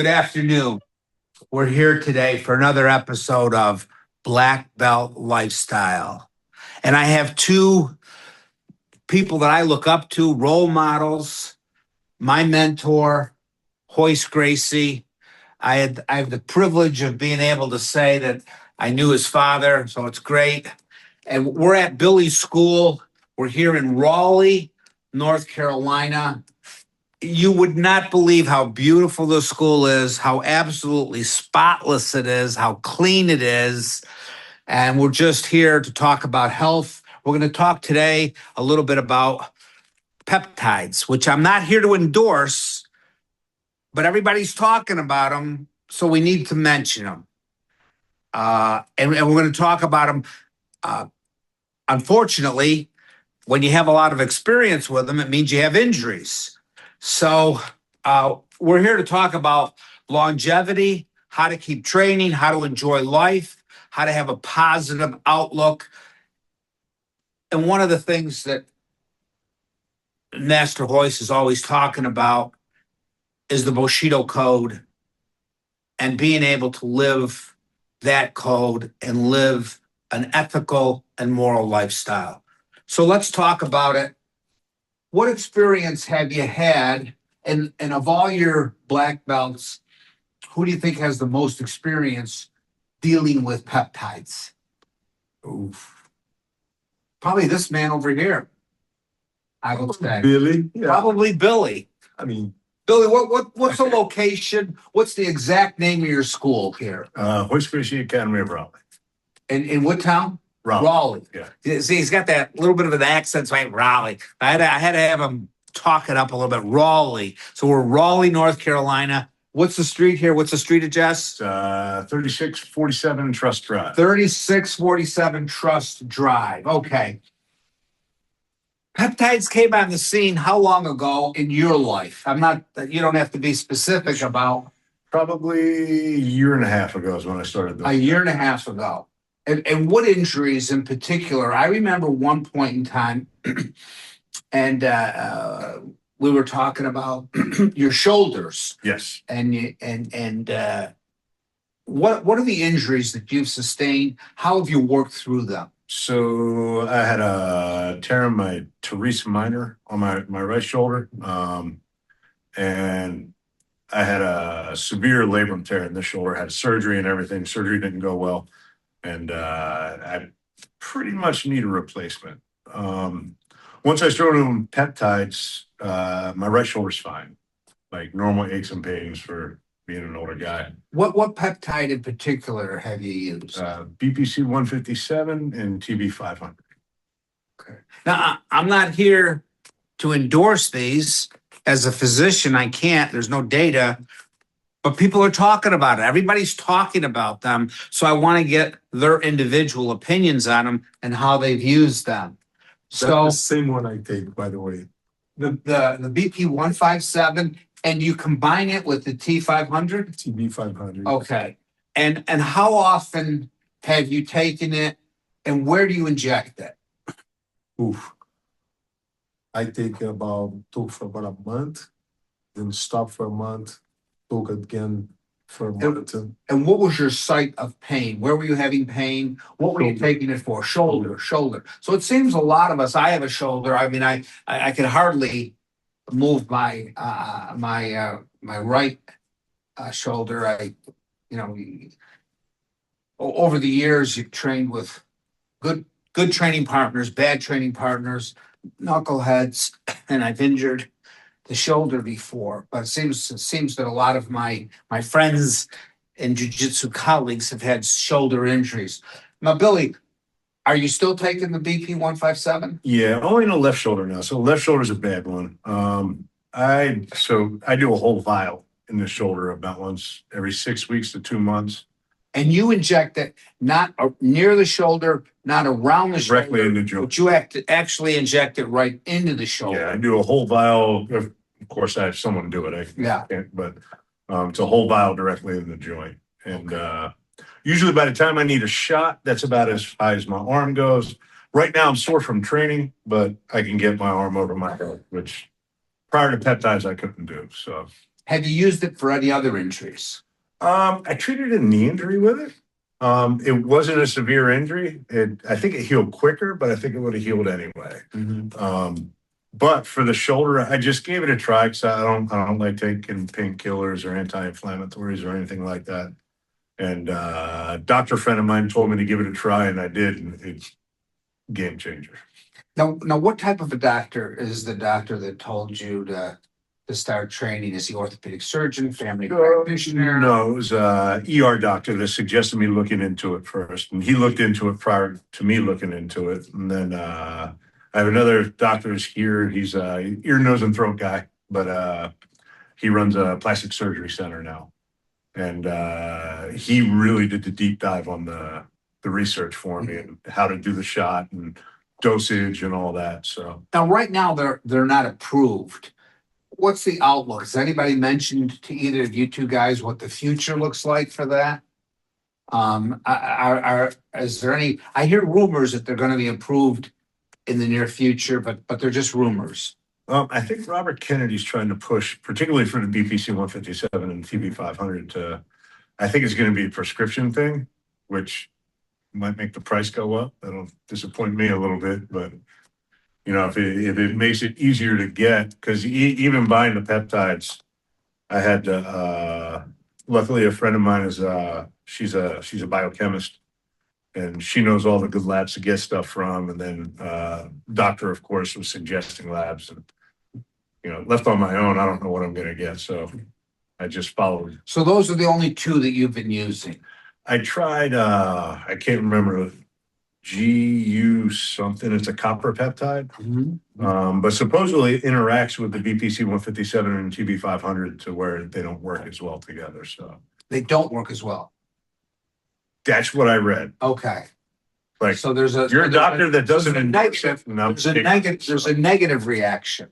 Good afternoon. We're here today for another episode of Black Belt Lifestyle. And I have two people that I look up to, role models, my mentor, Hoist Gracie. I have the privilege of being able to say that I knew his father, so it's great. And we're at Billy's school. We're here in Raleigh, North Carolina. You would not believe how beautiful the school is, how absolutely spotless it is, how clean it is. And we're just here to talk about health. We're going to talk today a little bit about peptides, which I'm not here to endorse, but everybody's talking about them, so we need to mention them. And we're going to talk about them. Unfortunately, when you have a lot of experience with them, it means you have injuries. So we're here to talk about longevity, how to keep training, how to enjoy life, how to have a positive outlook. And one of the things that Master Hoist is always talking about is the Bushido Code and being able to live that code and live an ethical and moral lifestyle. So let's talk about it. What experience have you had? And of all your black belts, who do you think has the most experience dealing with peptides? Oof. Probably this man over here, I would say. Billy? Yeah. Probably Billy. I mean, Billy, what's the location? What's the exact name of your school here? Hoist Gracie Academy of Raleigh. In what town? Raleigh. Yeah. See, he's got that little bit of an accent, so Raleigh. I had to have him talk it up a little bit. Raleigh. So we're Raleigh, North Carolina. What's the street here? What's the street address? 3647 Trust Drive. 3647 Trust Drive. Okay. Peptides came on the scene how long ago in your life? You don't have to be specific about. Probably a year and a half ago is when I started this. A year and a half ago. And what injuries in particular? I remember one point in time, and we were talking about your shoulders. Yes. And what are the injuries that you've sustained? How have you worked through them? So I had a tear in my teres minor on my right shoulder. And I had a severe labrum tear in this shoulder. I had surgery and everything. Surgery didn't go well. And I pretty much need a replacement. Once I started on peptides, my right shoulder's fine. Like normal aches and pains for being an older guy. What peptide in particular have you used? BPC 157 and TB 500. Okay. Now, I'm not here to endorse these. As a physician, I can't. There's no data. But people are talking about it. Everybody's talking about them. So I want to get their individual opinions on them and how they've used them. That's the same one I take, by the way. The BP 157, and you combine it with the T500? TB 500. Okay. And how often have you taken it, and where do you inject it? Oof. I took for about a month, then stop for a month, took again for a month. And what was your site of pain? Where were you having pain? What were you taking it for? Shoulder. So it seems a lot of us, I have a shoulder. I mean, I can hardly move my my right shoulder. Over the years, you've trained with good training partners, bad training partners, knuckleheads, and I've injured the shoulder before, but it seems that a lot of my friends and jiu-jitsu colleagues have had shoulder injuries. Now, Billy, are you still taking the BP 157? Yeah, only in the left shoulder now. So left shoulder's a bad one. I do a whole vial in the shoulder about once every 6 weeks to 2 months. And you inject it not near the shoulder, not around the shoulder. Directly in the joint. But you have to actually inject it right into the shoulder. Yeah, I do a whole vial. Of course, I have someone do it. I can't, but it's a whole vial directly in the joint. And usually by the time I need a shot, that's about as high as my arm goes. Right now I'm sore from training, but I can get my arm over my head, which prior to peptides I couldn't do. So Have you used it for any other injuries? I treated a knee injury with it. It wasn't a severe injury. I think it healed quicker, but I think it would have healed anyway. But for the shoulder, I just gave it a try because I don't like taking painkillers or anti-inflammatories or anything like that. And doctor friend of mine told me to give it a try, and I did, and it's game changer. Now, what type of a doctor is the doctor that told you to start training? Is he orthopedic surgeon, family practitioner? No, it was a ER doctor that suggested me looking into it first, and he looked into it prior to me looking into it. And then I have another doctor who's here. He's a ear, nose, and throat guy, but he runs a plastic surgery center now, and he really did the deep dive on the research for me and how to do the shot and dosage and all that. So Now, right now, they're not approved. What's the outlook? Has anybody mentioned to either of you two guys what the future looks like for that? Is there any? I hear rumors that they're going to be approved in the near future, but they're just rumors. I think Robert Kennedy's trying to push, particularly for the BPC 157 and TB 500, to. I think it's going to be a prescription thing, which might make the price go up. That'll disappoint me a little bit, but you know, if it makes it easier to get, because even buying the peptides, I had to. Luckily, a friend of mine is she's a biochemist, and she knows all the good labs to get stuff from. And then doctor, of course, was suggesting labs, and you know, left on my own, I don't know what I'm going to get, so I just followed. So those are the only two that you've been using. I tried. I can't remember. GU something. It's a copper peptide, but supposedly it interacts with the BPC 157 and TB 500 to where they don't work as well together. So They don't work as well. that's what I read. Okay. Like, So there's a you're a doctor that doesn't there's a endorse it. and I'm there's a negative reaction.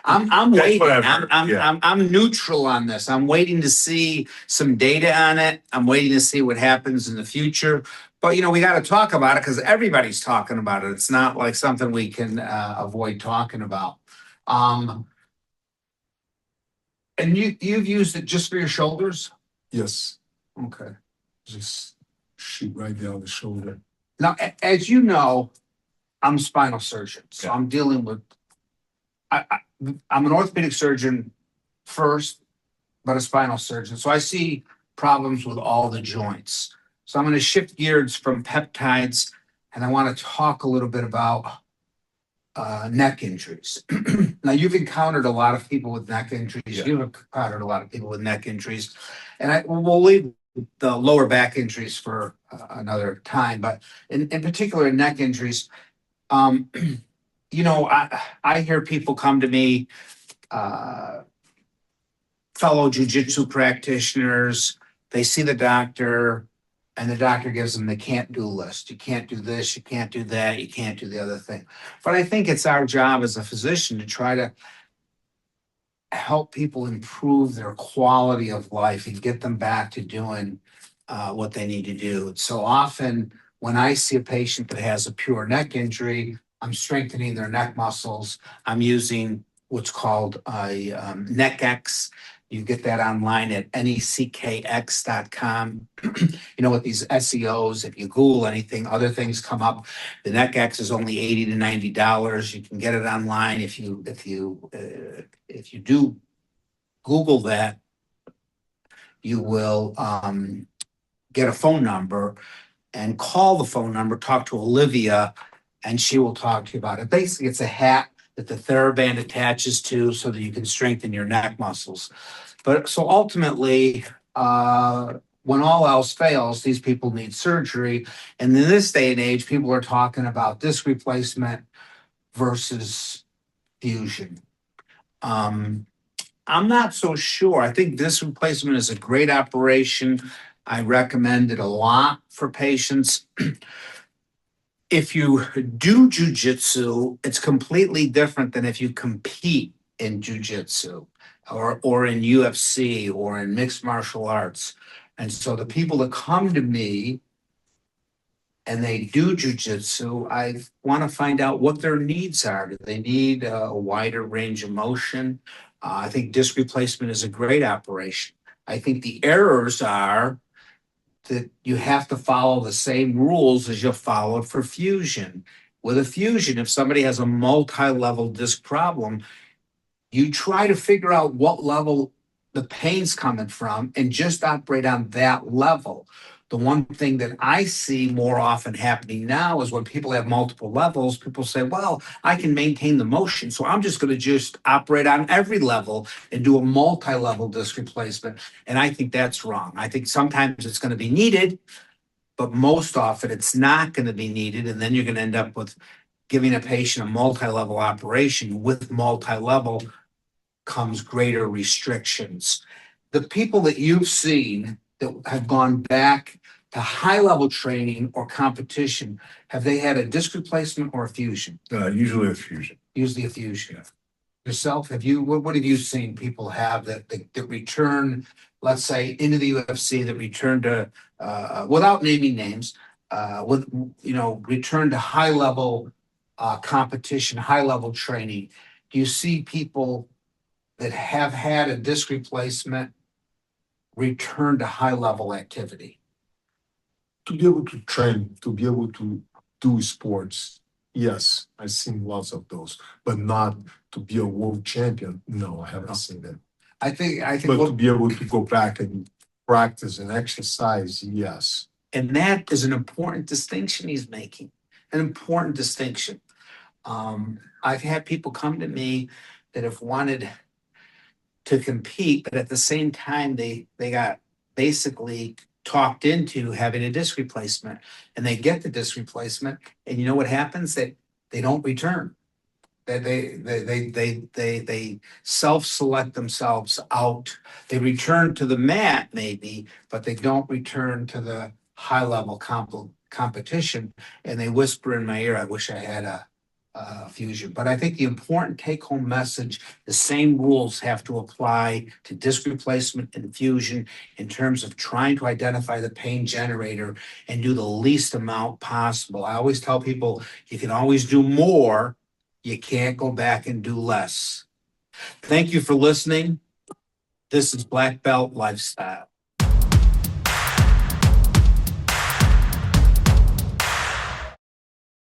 I'm That's waiting. what I've heard, yeah. I'm neutral on this. I'm waiting to see some data on it. I'm waiting to see what happens in the future. But you know, we got to talk about it because everybody's talking about it. It's not like something we can avoid talking about. And you've used it just for your shoulders? Yes, Okay. just shoot right down the shoulder. Now, as you know, I'm a spinal surgeon, so Yeah. I'm dealing with. I'm an orthopedic surgeon first, but a spinal surgeon. So I see problems with all the joints. So I'm going to shift gears from peptides, and I want to talk a little bit about neck injuries. Now, you've encountered a lot of people with neck injuries. Yeah. You've encountered a lot of people with neck injuries, and we'll leave the lower back injuries for another time. But in particular, neck injuries, you know, I hear people come to me, fellow jujitsu practitioners. They see the doctor, and the doctor gives them the can't do list. You can't do this, you can't do that, you can't do the other thing. But I think it's our job as a physician to try to help people improve their quality of life and get them back to doing what they need to do. So often when I see a patient that has a pure neck injury, I'm strengthening their neck muscles. I'm using what's called a NeckX. You get that online at neckx.com. You know, with these SEOs, if you Google anything, other things come up. The NeckX is only $80 to $90. You can get it online if you do Google that. You will get a phone number and call the phone number. Talk to Olivia, and she will talk to you about it. Basically, it's a hat that the TheraBand attaches to so that you can strengthen your neck muscles. But so ultimately, when all else fails, these people need surgery. And in this day and age, people are talking about disc replacement versus fusion. I'm not so sure. I think disc replacement is a great operation. I recommend it a lot for patients. If you do jujitsu, it's completely different than if you compete in jujitsu or in UFC or in mixed martial arts. And so the people that come to me and they do jujitsu, I want to find out what their needs are. Do they need a wider range of motion? I think disc replacement is a great operation. I think the errors are that you have to follow the same rules as you followed for fusion. With a fusion, if somebody has a multi-level disc problem, you try to figure out what level the pain's coming from and just operate on that level. The one thing that I see more often happening now is when people have multiple levels, people say, well, I can maintain the motion, so I'm just going to just operate on every level and do a multi-level disc replacement. And I think that's wrong. I think sometimes it's going to be needed, but most often it's not going to be needed. And then you're going to end up with giving a patient a multi-level operation. With multi-level comes greater restrictions. The people that you've seen that have gone back to high-level training or competition, have they had a disc replacement or a fusion? Usually a fusion. Usually a fusion. Yourself, what have you seen people have that return, let's say, into the UFC, that return to, without naming names, return to high-level competition, high-level training? Do you see people that have had a disc replacement return to high-level activity? To be able to train, to be able to do sports, yes, I've seen lots of those, but not to be a world champion. No, I haven't seen that. I think But to be able to go back and practice and exercise, yes. and that is an important distinction he's making, an important distinction. I've had people come to me that have wanted to compete, but at the same time, they got basically talked into having a disc replacement, and they get the disc replacement, and you know what happens? They don't return. They self-select themselves out. They return to the mat maybe, but they don't return to the high-level competition. And they whisper in my ear, "I wish I had a fusion." But I think the important take-home message: the same rules have to apply to disc replacement and fusion in terms of trying to identify the pain generator and do the least amount possible. I always tell people you can always do more. You can't go back and do less. Thank you for listening. This is Black Belt Lifestyle.